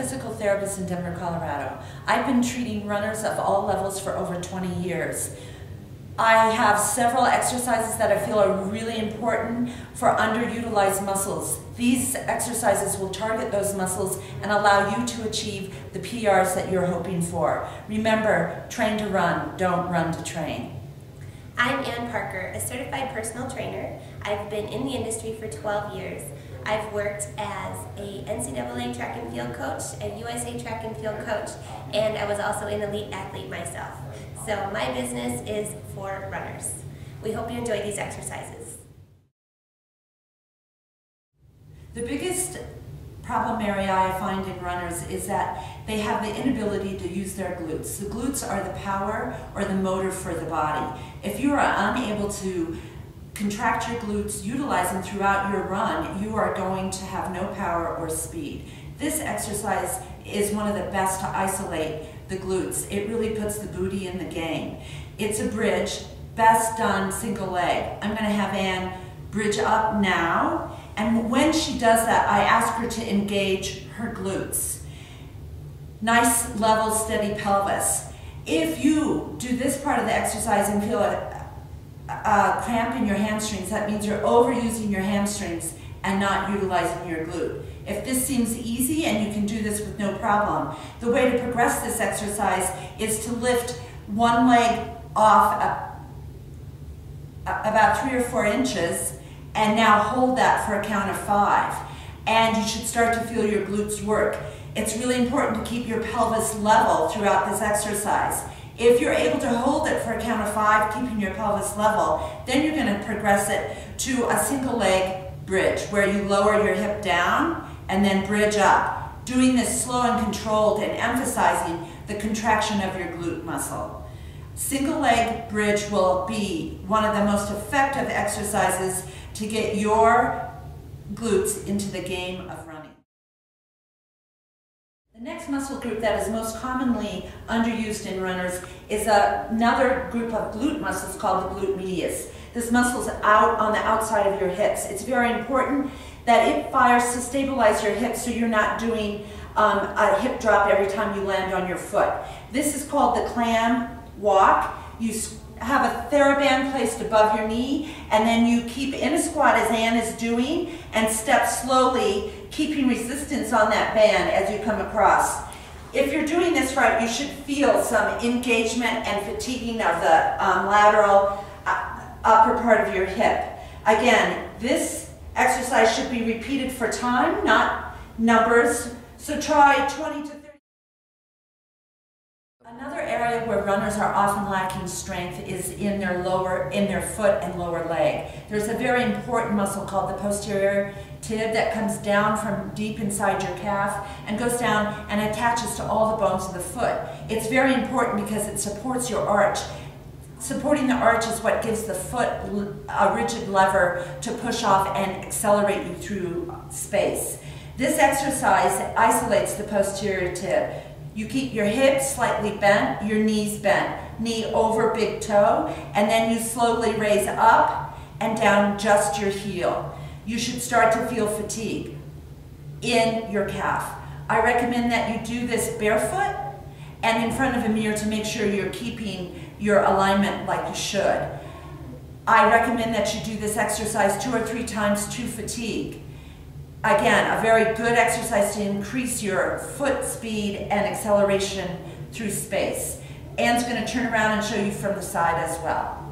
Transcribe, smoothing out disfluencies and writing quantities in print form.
physical therapist in Denver, Colorado. I've been treating runners of all levels for over 20 years. I have several exercises that I feel are really important for underutilized muscles. These exercises will target those muscles and allow you to achieve the PRs that you're hoping for. Remember, train to run, don't run to train. I'm Ann Parker, a certified personal trainer. I've been in the industry for 12 years. I've worked as a NCAA track and field coach, a USA track and field coach, and I was also an elite athlete myself. So my business is for runners. We hope you enjoy these exercises. The biggest problem area I find in runners is that they have the inability to use their glutes. The glutes are the power or the motor for the body. If you are unable to contract your glutes, utilize them throughout your run, you are going to have no power or speed. This exercise is one of the best to isolate the glutes. It really puts the booty in the game. It's a bridge, best done single leg. I'm going to have Ann bridge up now, and when she does that, I ask her to engage her glutes. Nice, level, steady pelvis. If you do this part of the exercise and feel a cramp in your hamstrings, that means you're overusing your hamstrings and not utilizing your glute. If this seems easy and you can do this with no problem, the way to progress this exercise is to lift one leg off about 3 or 4 inches and now hold that for a count of 5. And you should start to feel your glutes work. It's really important to keep your pelvis level throughout this exercise. If you're able to hold it for a count of 5, keeping your pelvis level, then you're going to progress it to a single leg bridge where you lower your hip down and then bridge up. Doing this slow and controlled and emphasizing the contraction of your glute muscle. Single leg bridge will be one of the most effective exercises to get your glutes into the game of running. The next muscle group that is most commonly underused in runners is another group of glute muscles called the glute medius. This muscle is out on the outside of your hips. It's very important that it fires to stabilize your hips so you're not doing a hip drop every time you land on your foot. This is called the clam walk. You have a TheraBand placed above your knee, and then you keep in a squat as Ann is doing and step slowly, keeping resistance on that band as you come across. If you're doing this right, you should feel some engagement and fatiguing of the lateral upper part of your hip. Again, this exercise should be repeated for time, not numbers. So try 20 to 30. Another area where runners are often lacking strength is in their foot and lower leg. There's a very important muscle called the posterior tib that comes down from deep inside your calf and goes down and attaches to all the bones of the foot. It's very important because it supports your arch. Supporting the arch is what gives the foot a rigid lever to push off and accelerate you through space. This exercise isolates the posterior tib. You keep your hips slightly bent, your knees bent, knee over big toe, and then you slowly raise up and down just your heel. You should start to feel fatigue in your calf. I recommend that you do this barefoot and in front of a mirror to make sure you're keeping your alignment like you should. I recommend that you do this exercise 2 or 3 times to fatigue. Again, a very good exercise to increase your foot speed and acceleration through space. Ann's going to turn around and show you from the side as well.